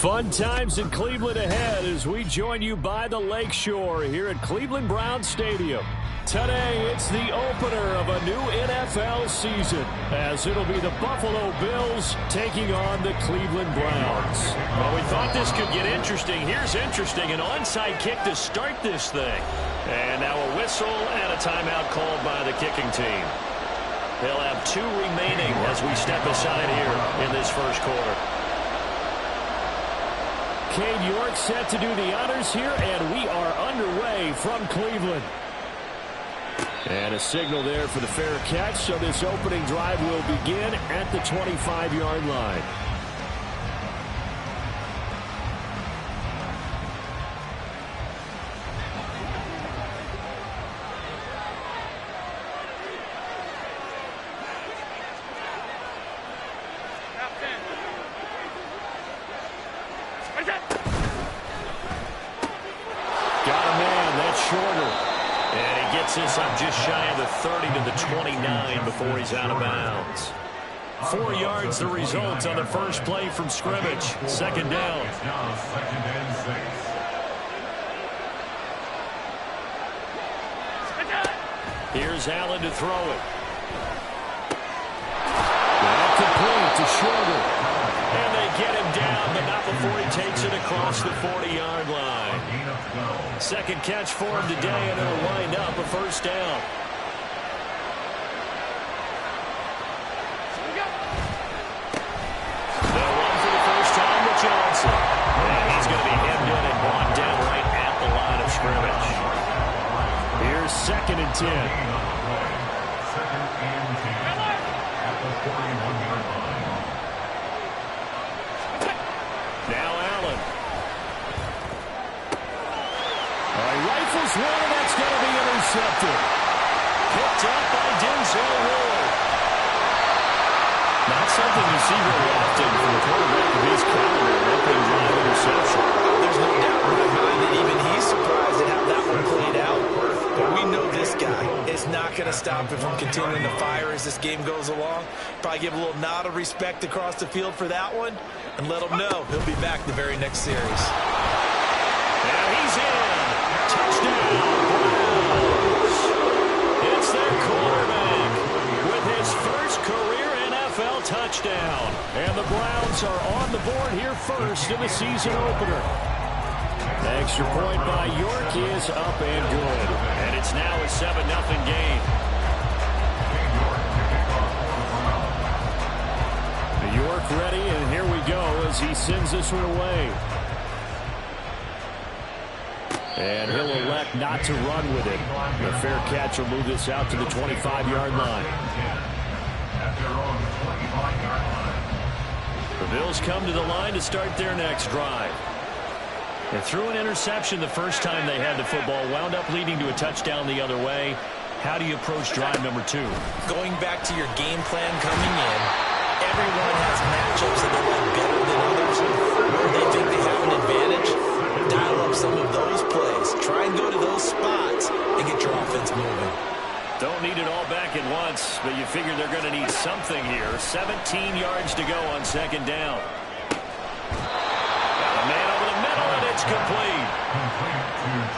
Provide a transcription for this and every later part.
Fun times in Cleveland ahead as we join you by the Lakeshore here at Cleveland Browns Stadium. Today, it's the opener of a new NFL season, as it'll be the Buffalo Bills taking on the Cleveland Browns. Well, we thought this could get interesting. Here's interesting, an onside kick to start this thing. And now a whistle and a timeout called by the kicking team. They'll have 2 remaining as we step aside here in this first quarter. Cade York set to do the honors here, and we are underway from Cleveland. And a signal there for the fair catch, so this opening drive will begin at the 25-yard line. This up just shy of the 30 to the 29 before he's out of bounds. 4 yards the result on the first play from scrimmage. Second down. Here's Allen to throw it. Not complete to Shorter. And they get him down, but not before he takes it across the 40-yard line. Second catch for him today, and it'll wind up a first down. They'll run for the first time with Johnson. And he's going to be hemmed in and brought down right at the line of scrimmage. Here's 2nd and 10. Second and 10 at the 41-yard line. Now Allen. Rifles one, and that's going to be intercepted. Picked up by Denzel Ward. Not something you see very often from a quarterback of his caliber. Opening drive interception. There's no doubt in my mind that even he's surprised at how that one played out. But we know this guy is not going to stop him from continuing to fire as this game goes along. Probably give a little nod of respect across the field for that one and let him know he'll be back the very next series. And he's in. Touchdown, Browns. It's their quarterback with his first career NFL touchdown. And the Browns are on the board here first in the season opener. The extra point by York is up and good. And it's now a 7-0 game. York ready, and here we go as he sends this one away. And he'll elect not to run with it. The fair catch will move this out to the 25-yard line. The Bills come to the line to start their next drive. They threw an interception the first time they had the football, wound up leading to a touchdown the other way. How do you approach drive number 2? Going back to your game plan coming in, everyone has matchups that they like better than others. Where they think they have an advantage, dial up some of those plays. Try and go to those spots and get your offense moving. Don't need it all back at once, but you figure they're going to need something here. 17 yards to go on second down. Got a man over the middle, and it's complete.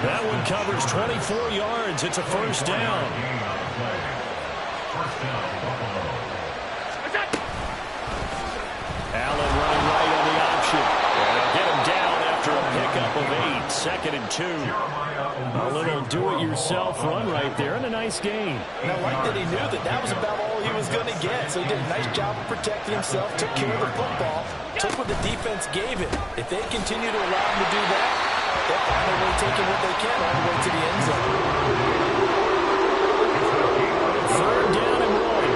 That one covers 24 yards. It's a first down. Allen running right on the option. And they'll get him down after a pickup of 8. 2nd and 2. A little do-it-yourself run right there, and a nice gain. And I like that he knew that that was about all he was going to get. So he did a nice job of protecting himself, took care of the football, took what the defense gave him. If they continue to allow him to do that, they'll find a way taking what they can all the way to the end zone. 3rd down and 1.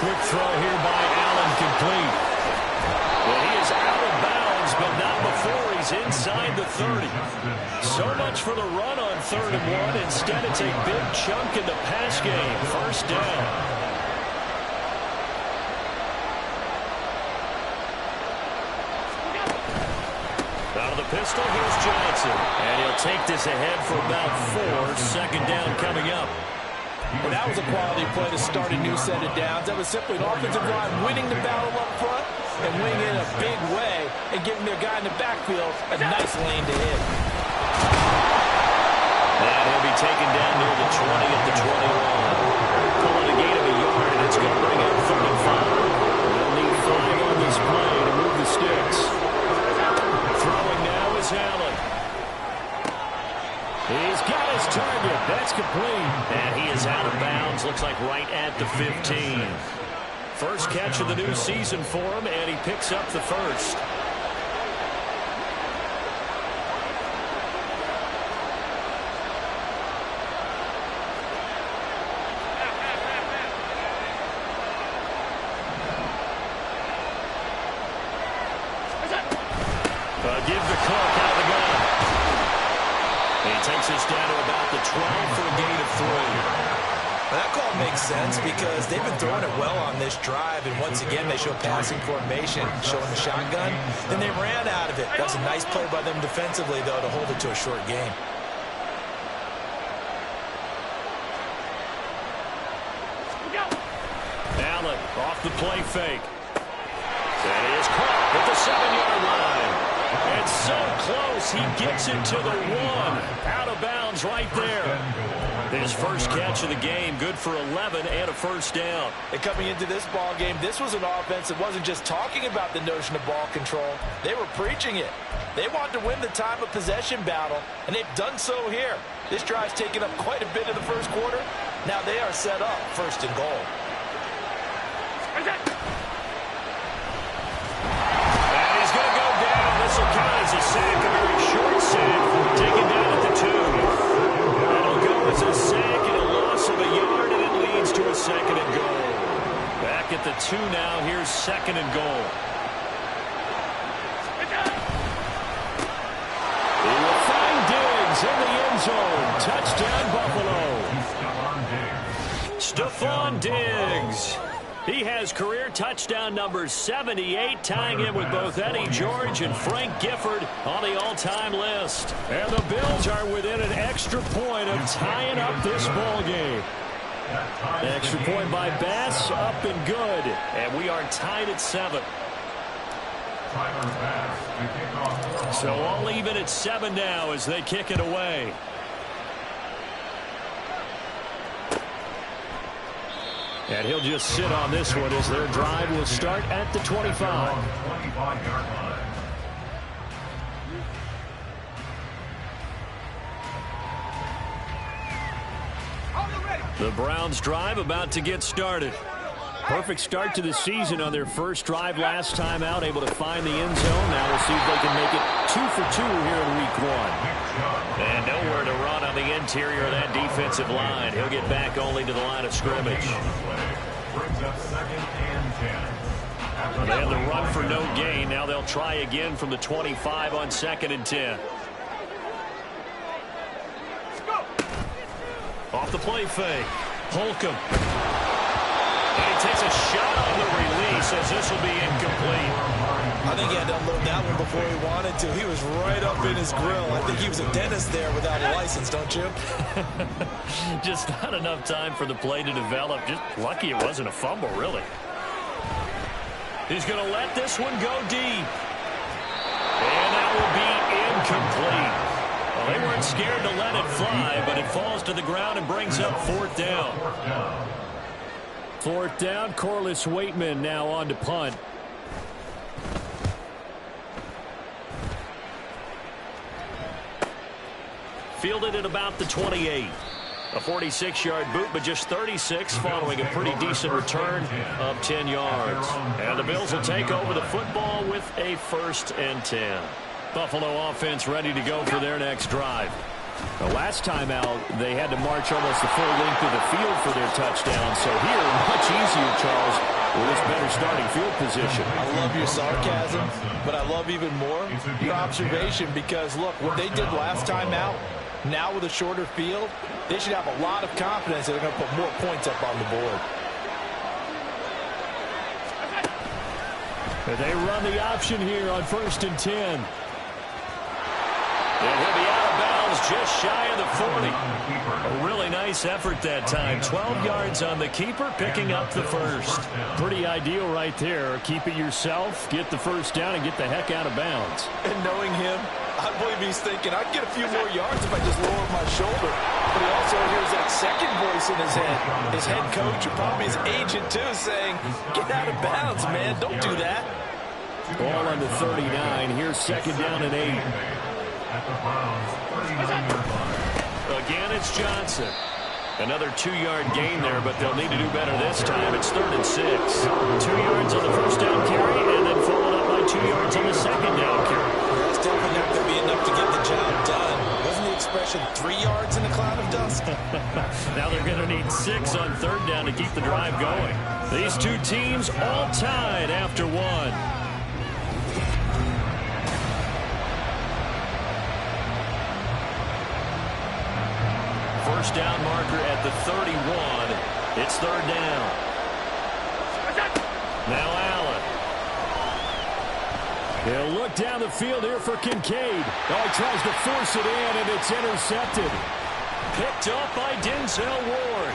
Quick throw here by Allen, complete. Well, he is out of bounds, but not before he's inside the 30. So much for the run on 3rd and 1. Instead, it's a big chunk in the pass game. First down. Out of the pistol, here's Johnson. And he'll take this ahead for about 4. Second down coming up. Well, that was a quality play to start a new set of downs. That was simply an offensive line winning the battle up front and winning it in a big way and giving their guy in the backfield a nice lane to hit. And he'll be taken down near the 20 at the 21. Pulling a gain of a yard, and it's going to bring up 35. They'll need 5 on this play to move the sticks. Throwing now is Allen. He's got his target. That's complete. And he is out of bounds. Looks like right at the 15. First catch of the new season for him, and he picks up the first. Give the Cook out of the gun. He takes us down to about the 12 for a gain of 3. That call makes sense because they've been throwing it well on this drive, and once again they show passing formation, showing the shotgun. Then they ran out of it. That was a nice play by them defensively, though, to hold it to a short game. Allen off the play fake. And he is caught at the 7-yard line. And so close, he gets it to the 1. Out of bounds right there. His first catch of the game, good for 11 and a first down. And coming into this ball game, this was an offense that wasn't just talking about the notion of ball control. They were preaching it. They wanted to win the time of possession battle, and they've done so here. This drive's taken up quite a bit in the first quarter. Now they are set up first and goal. This will count as a sack, a very short sack, taken down at the 2. That'll go as a sack and a loss of a yard, and it leads to a second and goal. Back at the 2 now, here's second and goal. He will find Diggs in the end zone. Touchdown, Buffalo. Stephon Diggs. He has career touchdown number 78, tying him with both Eddie George and Frank Gifford on the all-time list. And the Bills are within an extra point of tying up this ball game. Extra point by Bass, up and good. And we are tied at 7. So all even at 7 now as they kick it away. And he'll just sit on this one as their drive will start at the 25. The Browns drive about to get started. Perfect start to the season on their first drive last time out, able to find the end zone. Now we'll see if they can make it 2 for 2 here in week 1. And nowhere to run on the interior of that defensive line. He'll get back only to the line of scrimmage. They had the run for no gain. Now they'll try again from the 25 on 2nd and 10. Off the play fake. Holcomb. And he takes a shot on the release as this will be incomplete. I think he had to unload that one before he wanted to. He was right up in his grill. I think he was a dentist there without a license, don't you? Just not enough time for the play to develop. Just lucky it wasn't a fumble, really. He's going to let this one go deep. And that will be incomplete. Well, they weren't scared to let it fly, but it falls to the ground and brings up 4th down. 4th down, Corliss Waitman now on to punt. Fielded at about the 28. A 46-yard boot, but just 36 following a pretty decent return of 10 yards. And the Bills will take over the football with a 1st and 10. Buffalo offense ready to go for their next drive. The last time out, they had to march almost the full length of the field for their touchdown. So here, much easier, Charles, with this better starting field position. I love your sarcasm, but I love even more your observation because, look, what they did last time out, now with a shorter field, they should have a lot of confidence that they're going to put more points up on the board. And they run the option here on 1st and 10. And he'll be out of bounds just shy of the 40. A really nice nice effort that time. 12 yards on the keeper, picking up the first. Pretty ideal right there. Keep it yourself, get the first down, and get the heck out of bounds. And knowing him, I believe he's thinking, I'd get a few more yards if I just lower my shoulder. But he also hears that second voice in his head. His head coach, or probably his agent too, saying, get out of bounds, man. Don't do that. Ball on the 39. Here's second down and 8. Again, it's Johnson. Another 2-yard gain there, but they'll need to do better this time. It's 3rd and 6. 2 yards on the first down carry, and then followed up by 2 yards on the second down carry. That's definitely not going to be enough to get the job done. Wasn't the expression 3 yards in a cloud of dust? Now they're going to need 6 on 3rd down to keep the drive going. These two teams all tied after 1. First down marker at the 31. It's 3rd down. Now Allen. He'll look down the field here for Kincaid. Oh, he tries to force it in, and it's intercepted. Picked up by Denzel Ward.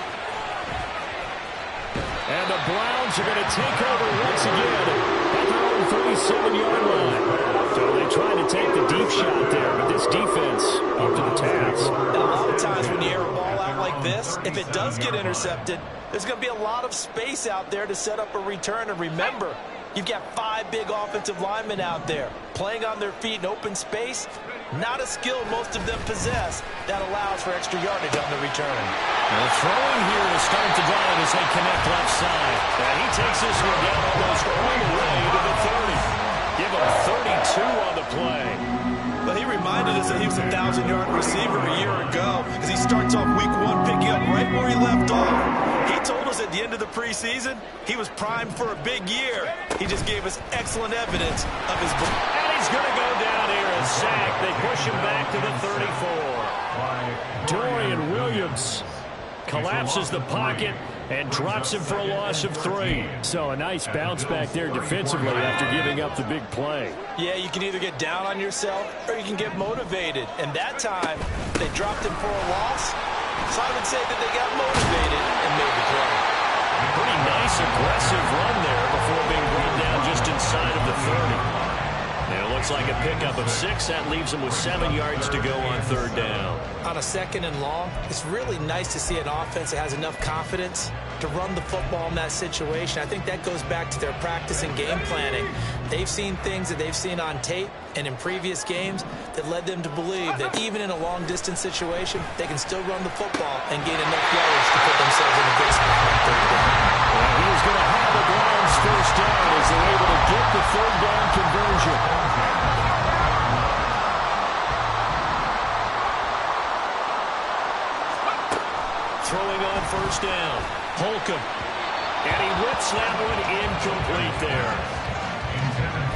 And the Browns are going to take over once again at their own 37-yard line. So they try to take the deep shot there, but this defense up to the task. And a lot of times when you air a ball out like this, if it does get intercepted, there's going to be a lot of space out there to set up a return. And remember, you've got 5 big offensive linemen out there playing on their feet in open space. Not a skill most of them possess that allows for extra yardage on the return. The throwing here to start the drive as they connect left side. And he takes this one down almost all the way to the 30. Give him 32 on the play. But he reminded us that he was a 1,000-yard receiver a year ago as he starts off week 1 picking up right where he left off. He told us at the end of the preseason he was primed for a big year. He just gave us excellent evidence of his... And he's going to go down here and sack. They push him back to the 34. Dorian Williams collapses the pocket and drops him for a loss of 3. So a nice bounce back there defensively after giving up the big play. Yeah, you can either get down on yourself or you can get motivated. And that time, they dropped him for a loss. So I would say that they got motivated and made the play. Pretty nice aggressive run there before being brought down just inside of the 30. And it looks like a pickup of 6. That leaves them with 7 yards to go on 3rd down. On a 2nd and long, it's really nice to see an offense that has enough confidence to run the football in that situation. I think that goes back to their practice and game planning. They've seen things that they've seen on tape and in previous games that led them to believe that even in a long-distance situation, they can still run the football and gain enough yards to put themselves in a good spot on 3rd down. Well, he's going to have the Browns first down as they're able to get the 3rd down conversion. Throwing on first down. Holcomb. And he whips that one incomplete there.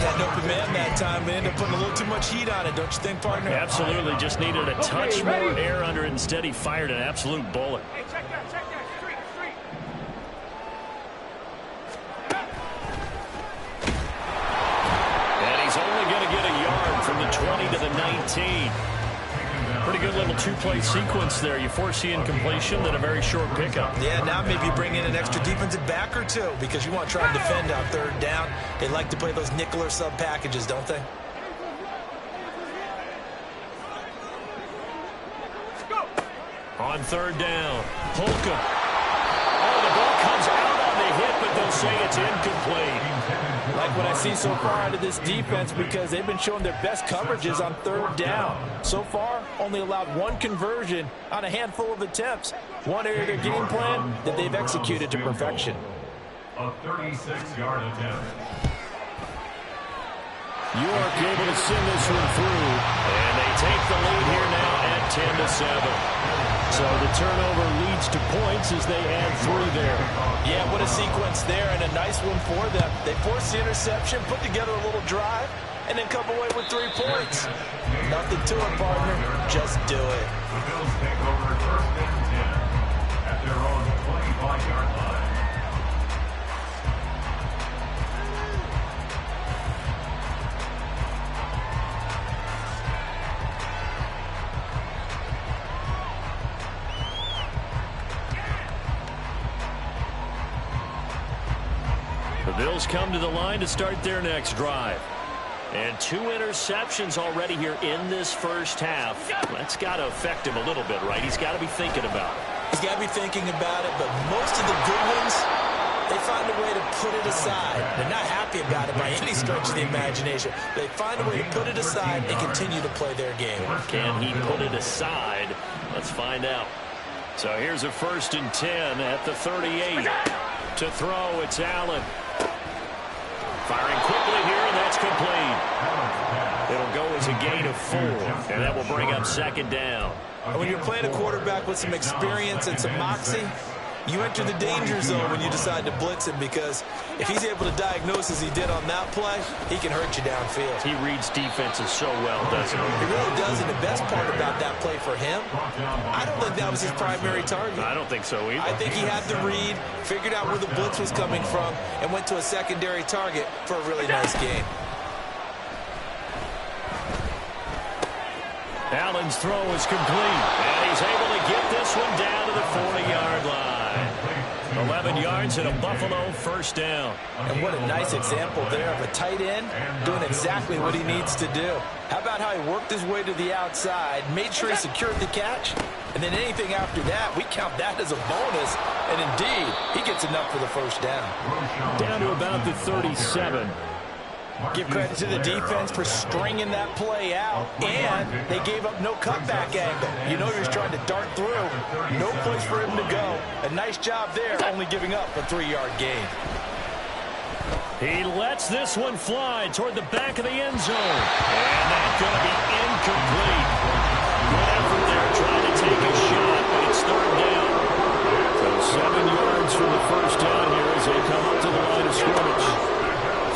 Had an open man that time, but ended up putting a little too much heat on it, don't you think, partner? Absolutely. Just needed a touch more air under it. Instead, he fired an absolute bullet. Hey, check that. Street. And he's only going to get a yard from the 20 to the 19. Pretty good little 2-play sequence there. You foresee incompletion, then a very short pickup. Yeah, now maybe bring in an extra defensive back or two because you want to try and defend on 3rd down. They like to play those nickel or sub packages, don't they? On 3rd down, Holcomb. Oh, the ball comes out on the hit, but they'll say it's incomplete. Like what I see so far out of this defense because they've been showing their best coverages on 3rd down. So far, only allowed 1 conversion on a handful of attempts. One area of their game plan that they've executed to perfection. A 36-yard attempt. York able to send this one through. And they take the lead here now at 10-7. So the turnover leads to points as they add 3 there. Yeah, what a sequence there and a nice one for them. They forced the interception, put together a little drive, and then come away with 3 points. Nothing to it, partner. Just do it. The Bills take over 1st and 10 at their own 25-yard line. Bills come to the line to start their next drive. And 2 interceptions already here in this first half. That's got to affect him a little bit, right? He's got to be thinking about it. He's got to be thinking about it, but most of the good ones, they find a way to put it aside. They're not happy about it by any stretch of the imagination. They find a way to put it aside and continue to play their game. Can he put it aside? Let's find out. So here's a 1st and 10 at the 38. To throw, it's Allen. Firing quickly here, and that's complete. It'll go as a gain of 4, and that will bring up 2nd down. When you're playing a quarterback with some experience and some moxie, you enter the danger zone when you decide to blitz him, because if he's able to diagnose as he did on that play, he can hurt you downfield. He reads defenses so well, doesn't he? He really does, and the best part about that play for him, I don't think that was his primary target. I don't think so either. I think he had the read, figured out where the blitz was coming from, and went to a secondary target for a really nice gain. Allen's throw is complete, and he's able to get this one down to the 40-yard line. 11 yards and a Buffalo 1st down. And what a nice example there of a tight end doing exactly what he needs to do. How about how he worked his way to the outside, made sure he secured the catch, and then anything after that, we count that as a bonus. And indeed, he gets enough for the 1st down. Down to about the 37. Give credit to the defense for stringing that play out, and they gave up no cutback angle. You know he was trying to dart through. No place for him to go. A nice job there, only giving up a 3-yard gain. He lets this one fly toward the back of the end zone. And that's going to be incomplete. Good effort there, trying to take a shot, but it's 3rd down. So 7 yards from the 1st down here as they come up to the line of scrimmage.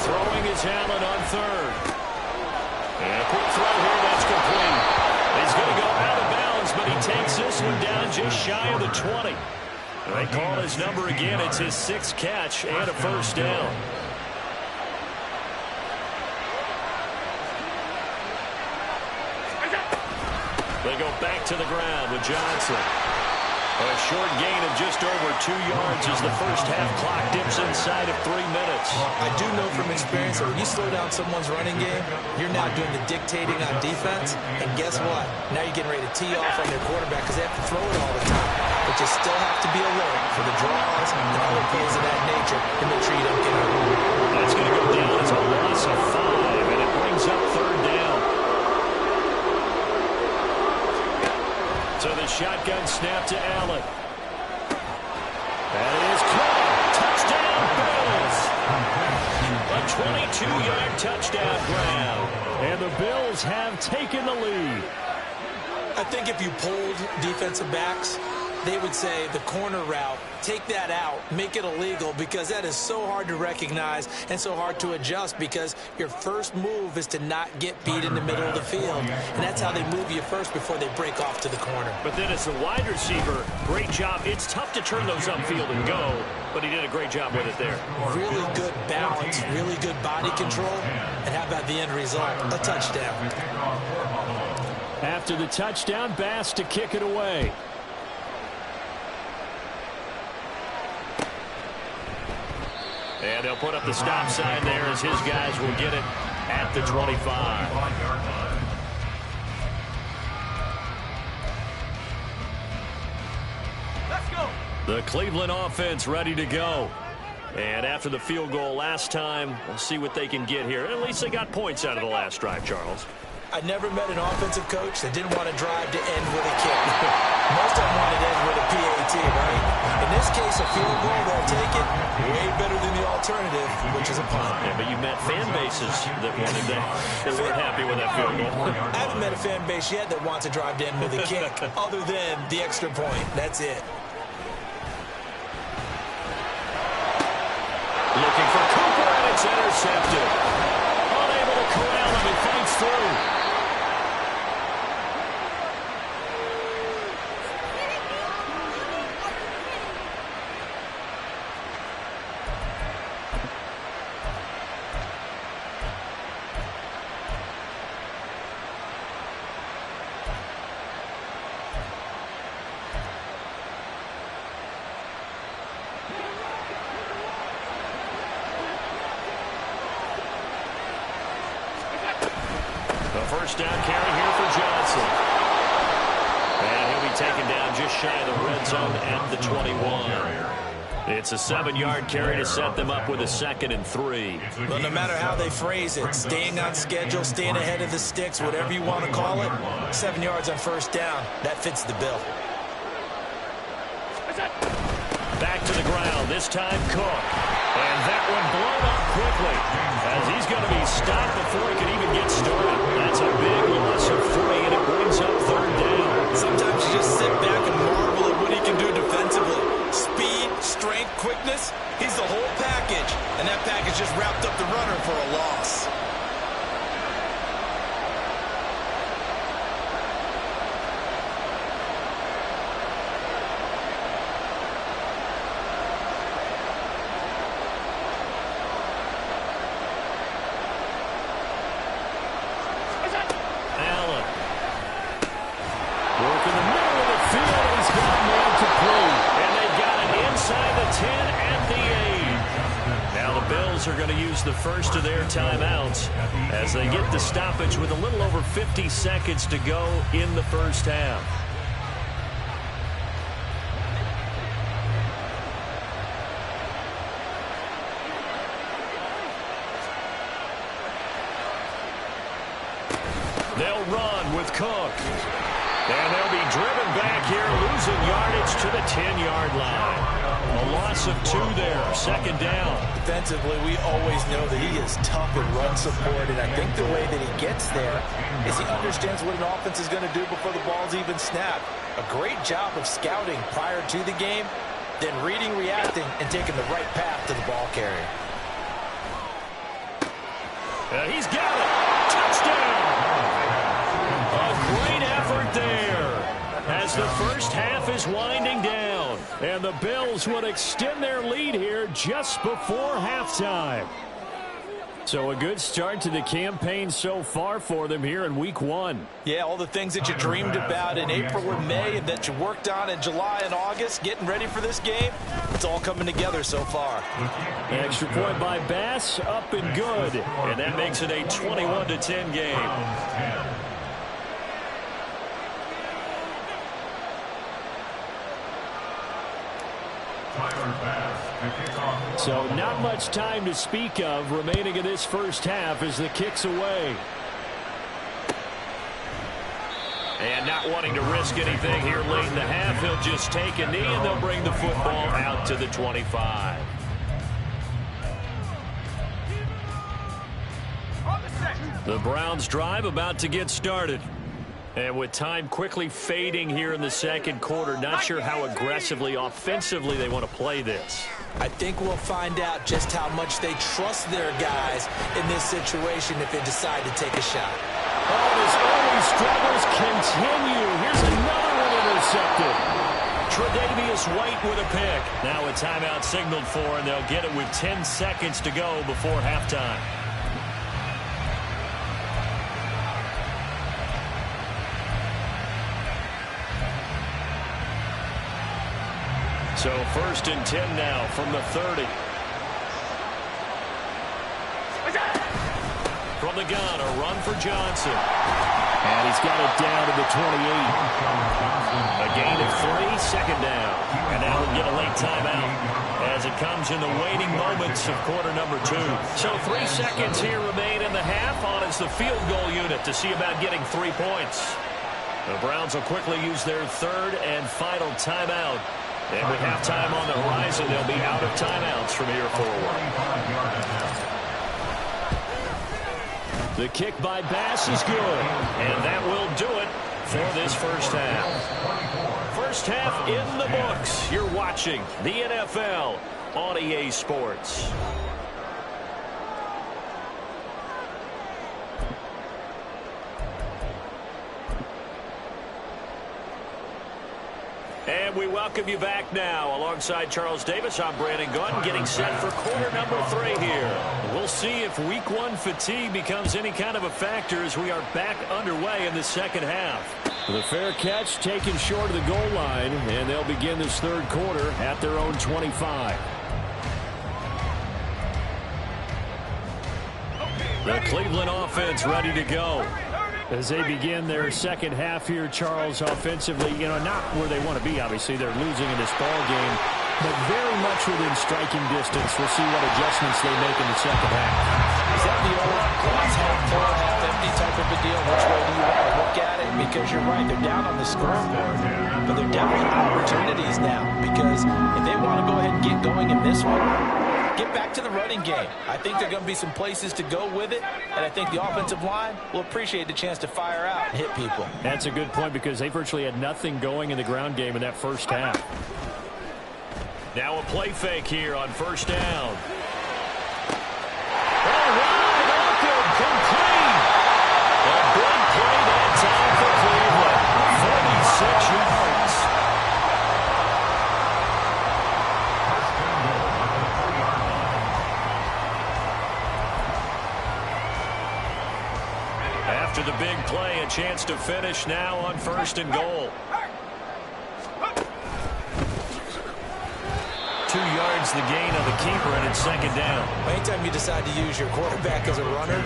Throwing is Allen on 3rd. And a quick throw here, that's complete. He's going to go out of bounds, but he takes this one down just shy of the 20. They call his number again. It's his 6th catch and a 1st down. They go back to the ground with Johnson. A short gain of just over 2 yards as the first half clock dips inside of 3 minutes. I do know from experience that when you slow down someone's running game, you're now doing the dictating on defense. And guess what? Now you're getting ready to tee off on their quarterback because they have to throw it all the time. But you still have to be alert for the draws and other plays of that nature to make sure you don't get hurt. That's going to go down as a loss of 5, and it brings up 3rd down. So the shotgun snap to Allen. That is caught. Touchdown, Bills. A 22-yard touchdown grab. And the Bills have taken the lead. I think if you polled defensive backs, they would say the corner route, take that out, make it illegal, because that is so hard to recognize and so hard to adjust, because your first move is to not get beat in the middle of the field. And that's how they move you first before they break off to the corner. But then as a wide receiver, great job. It's tough to turn those upfield and go, but he did a great job with it there. Really good balance, really good body control. And how about the end result? A touchdown. After the touchdown, Bass to kick it away. And they'll put up the stop sign there as his guys will get it at the 25. Let's go. The Cleveland offense ready to go. And after the field goal last time, we'll see what they can get here. At least they got points out of the last drive, Charles. I never met an offensive coach that didn't want to drive to end with a kick. Most of them wanted to end with a PAT, right? In this case, a field goal, they'll take it. Way better than the alternative, which is a punt. Yeah, but you met fan bases that wanted that. They weren't happy with that field goal. I haven't met a fan base yet that wants to drive to end with a kick, other than the extra point. That's it. Looking for Cooper, and it's intercepted. Unable to corral him. He fights through. first down carry here for Johnson. And he'll be taken down just shy of the red zone at the 21. It's a 7-yard carry to set them up with a 2nd and 3. Well, no matter how they phrase it, staying on schedule, staying ahead of the sticks, whatever you want to call it, 7 yards on first down, that fits the bill. Back to the ground, this time Cook. And that one blown up quickly as he's going to be stopped before he can even get started. That's a big loss of 3, and it brings up 3rd down. Sometimes you just sit back and marvel at what he can do defensively. Speed, strength, quickness, he's the whole package. And that package just wrapped up the runner for a loss. Are going to use the first of their timeouts as they get the stoppage with a little over 50 seconds to go in the first half. They'll run with Cook. And they'll be driven back here, losing yardage to the 10-yard line. A loss of 2 there, 2nd down. Defensively, we always know that he is tough in run support, and I think the way that he gets there is he understands what an offense is going to do before the ball's even snapped. A great job of scouting prior to the game, then reading, reacting, and taking the right path to the ball carrier. He's got it. Touchdown. A great effort there as the first half is winding down. And the Bills would extend their lead here just before halftime. So a good start to the campaign so far for them here in Week 1. Yeah, all the things that you dreamed about in April and May and that you worked on in July and August, getting ready for this game, it's all coming together so far. An extra point by Bass, up and good. And that makes it a 21-10 game. So not much time to speak of remaining in this first half as the kick's away. And not wanting to risk anything here late in the half, he'll just take a knee and they'll bring the football out to the 25. The Browns drive about to get started. And with time quickly fading here in the second quarter, not sure how aggressively, offensively they want to play this. I think we'll find out just how much they trust their guys in this situation if they decide to take a shot. Oh, his early struggles continue. Here's another one intercepted. Tre'Davious White with a pick. Now a timeout signaled for, and they'll get it with 10 seconds to go before halftime. So 1st and 10 now from the 30. From the gun, a run for Johnson. And he's got it down to the 28. A gain of 3, 2nd down. And now we'll get a late timeout as it comes in the waning moments of quarter number 2. So 3 seconds here remain in the half on as the field goal unit to see about getting 3 points. The Browns will quickly use their 3rd and final timeout. And with halftime on the horizon, they'll be out of timeouts from here forward. The kick by Bass is good. And that will do it for this first half. First half in the books. You're watching the NFL on EA Sports. And we welcome you back now. Alongside Charles Davis, I'm Brandon Gaunt, getting set for quarter number 3 here. We'll see if Week 1 fatigue becomes any kind of a factor as we are back underway in the second half. The fair catch taken short of the goal line, and they'll begin this 3rd quarter at their own 25. The Cleveland offense ready to go. As they begin their second half here, Charles, offensively, not where they want to be, obviously. They're losing in this ball game, but very much within striking distance. We'll see what adjustments they make in the second half. Is that the old glass half full, half empty type of a deal? Which way do you want to look at it? Because you're right, they're down on the scoreboard, but they're definitely opportunities now, because if they want to go ahead and get going in this one, get back to the running game. I think there are going to be some places to go with it, and I think the offensive line will appreciate the chance to fire out and hit people. That's a good point because they virtually had nothing going in the ground game in that first half. Now a play fake here on first down. Complete. A big play that time for Cleveland. 46 yards. After the big play, a chance to finish now on first and goal. 2 yards the gain of the keeper, and it's second down. Anytime you decide to use your quarterback as a runner,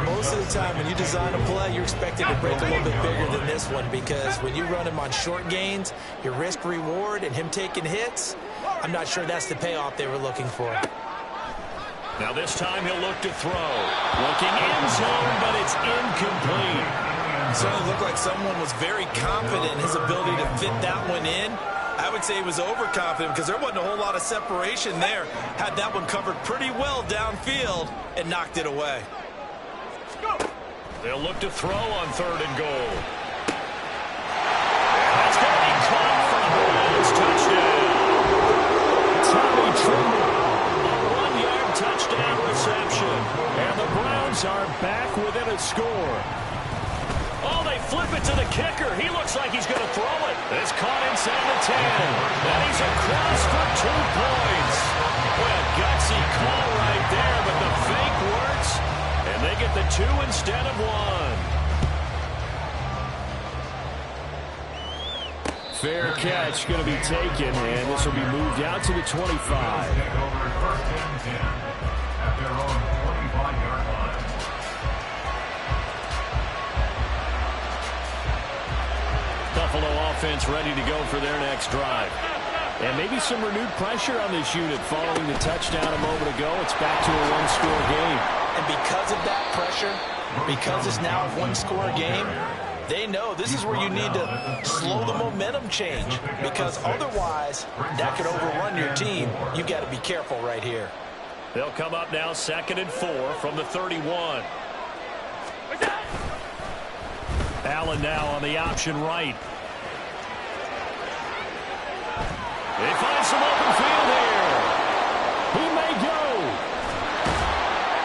most of the time when you design a play, you're expected to break a little bit bigger than this one, because when you run him on short gains, your risk-reward and him taking hits, I'm not sure that's the payoff they were looking for. Now this time he'll look to throw. Looking end zone, but it's incomplete. It certainly looked like someone was very confident in his ability to fit that one in. I would say he was overconfident because there wasn't a whole lot of separation there. Had that one covered pretty well downfield and knocked it away. They'll look to throw on third and goal. That's going to be caught for the Browns. Touchdown. Tommy Tremble. A 1-yard touchdown reception. And the Browns are back within a score. Oh, they flip it to the kicker. He looks like he's going to throw it. It's caught inside the 10. And he's across for 2 points. Well, gutsy call right there, but the fake works. And they get the 2 instead of 1. Fair catch going to be taken, and this will be moved out to the 25. At their own 25-yard line. Buffalo offense ready to go for their next drive. And maybe some renewed pressure on this unit following the touchdown a moment ago. It's back to a 1-score game. And because of that pressure, because it's now a 1-score game, they know this is where you need to slow the momentum change, because otherwise that could overrun your team. You got to be careful right here. They'll come up now 2nd and 4 from the 31. Allen now on the option right. They find some open field here. He may go.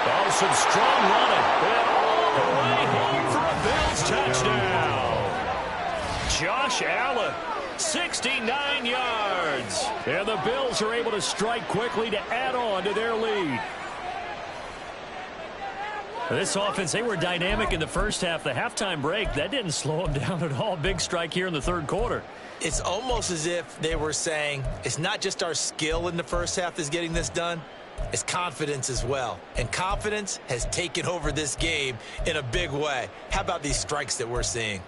Oh, some strong running. And all the way home for a Bills touchdown. Josh Allen, 69 yards. And the Bills are able to strike quickly to add on to their lead. This offense, they were dynamic in the first half. The halftime break, that didn't slow them down at all. Big strike here in the third quarter. It's almost as if they were saying, it's not just our skill in the first half that's getting this done, it's confidence as well. And confidence has taken over this game in a big way. How about these strikes that we're seeing?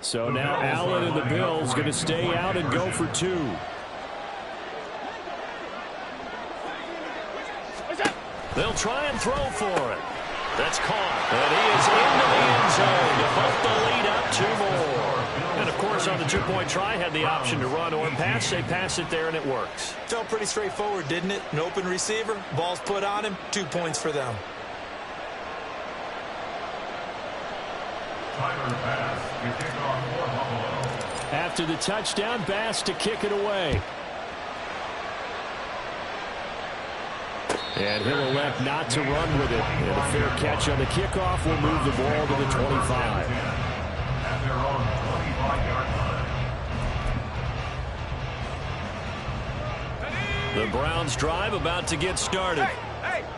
So now Allen and the Bills going to stay out and go for 2. They'll try and throw for it. That's caught. And he is into the end zone to bump the lead up 2 more. And, of course, on the 2-point try, had the option to run or pass. They pass it there, and it works. Felt pretty straightforward, didn't it? An open receiver, ball's put on him, 2 points for them. After the touchdown, Bass to kick it away. And he'll elect not to run with it. And a fair catch on the kickoff will move the ball to the 25. At their own 25-yard line. The Browns drive about to get started.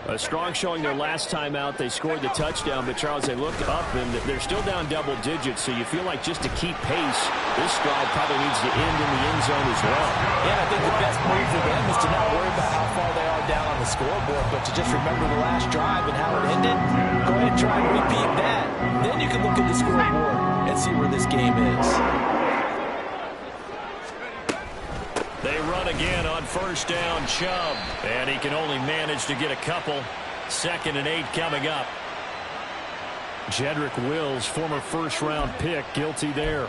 A strong showing their last time out. They scored the touchdown, but, Charles, they looked up, and they're still down double digits, so you feel like just to keep pace, this drive probably needs to end in the end zone as well. Yeah, I think the best move for them is to not worry about how far they are down on the scoreboard, but to just remember the last drive and how it ended. Go ahead and try and repeat that. Then you can look at the scoreboard and see where this game is. They run again on first down, Chubb. And he can only manage to get a couple. 2nd and 8 coming up. Jedrick Wills, former first-round pick, guilty there.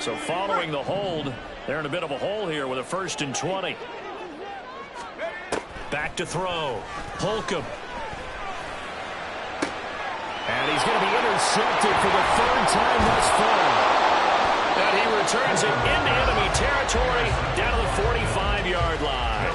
So following the hold, they're in a bit of a hole here with a 1st and 20. Back to throw. Holcomb. And he's going to be intercepted for the 3rd time thus far. And he returns it into enemy territory down to the 45-yard line.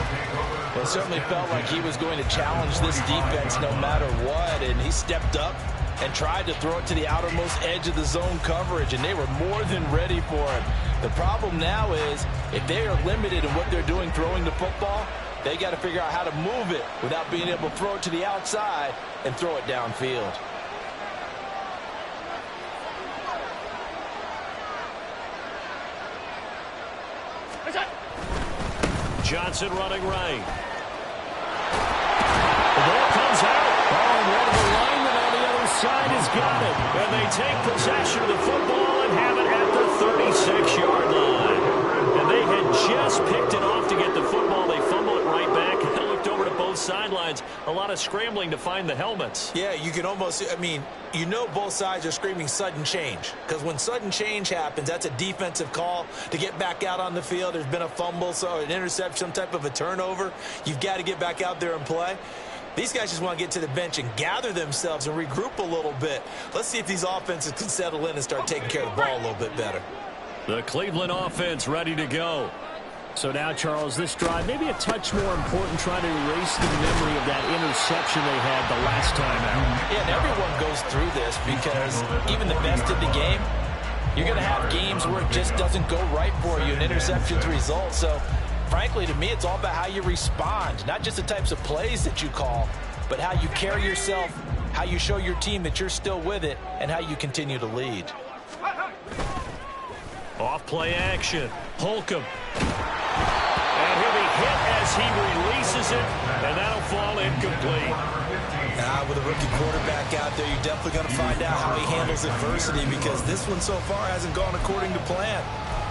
Well, it certainly felt like he was going to challenge this defense no matter what, and he stepped up and tried to throw it to the outermost edge of the zone coverage, and they were more than ready for him. The problem now is if they are limited in what they're doing throwing the football, they got to figure out how to move it without being able to throw it to the outside and throw it downfield. Johnson running right. The ball comes out. Oh, and one of the linemen on the other side has got it. And they take possession of the football and have it at the 36-yard line. And they had just picked it off to get the football. They fumble it right back. And they looked over to both sidelines. A lot of scrambling to find the helmets. Yeah, you can almost, you know both sides are screaming sudden change. Because when sudden change happens, that's a defensive call to get back out on the field. There's been a fumble, so an interception, some type of a turnover. You've got to get back out there and play. These guys just want to get to the bench and gather themselves and regroup a little bit. Let's see if these offenses can settle in and start taking care of the ball a little bit better. The Cleveland offense ready to go. So now, Charles, this drive maybe a touch more important, trying to erase the memory of that interception they had the last time out. Yeah, and everyone goes through this because even the best in the game, you're going to have games where it just doesn't go right for you, and interceptions result. So, frankly, to me, it's all about how you respond, not just the types of plays that you call, but how you carry yourself, how you show your team that you're still with it, and how you continue to lead. Off play action. Holcomb. And he'll be hit as he releases it, and that'll fall incomplete. With a rookie quarterback out there, you're definitely going to find out how he handles adversity because this one so far hasn't gone according to plan.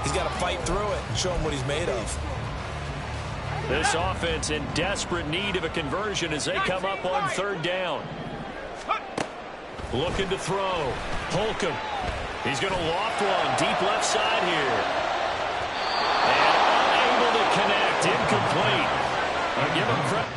He's got to fight through it and show him what he's made of. This offense in desperate need of a conversion as they come up on 3rd down. Looking to throw. Holcomb. He's going to loft one deep left side here. And unable to connect. Incomplete. I'll give him credit.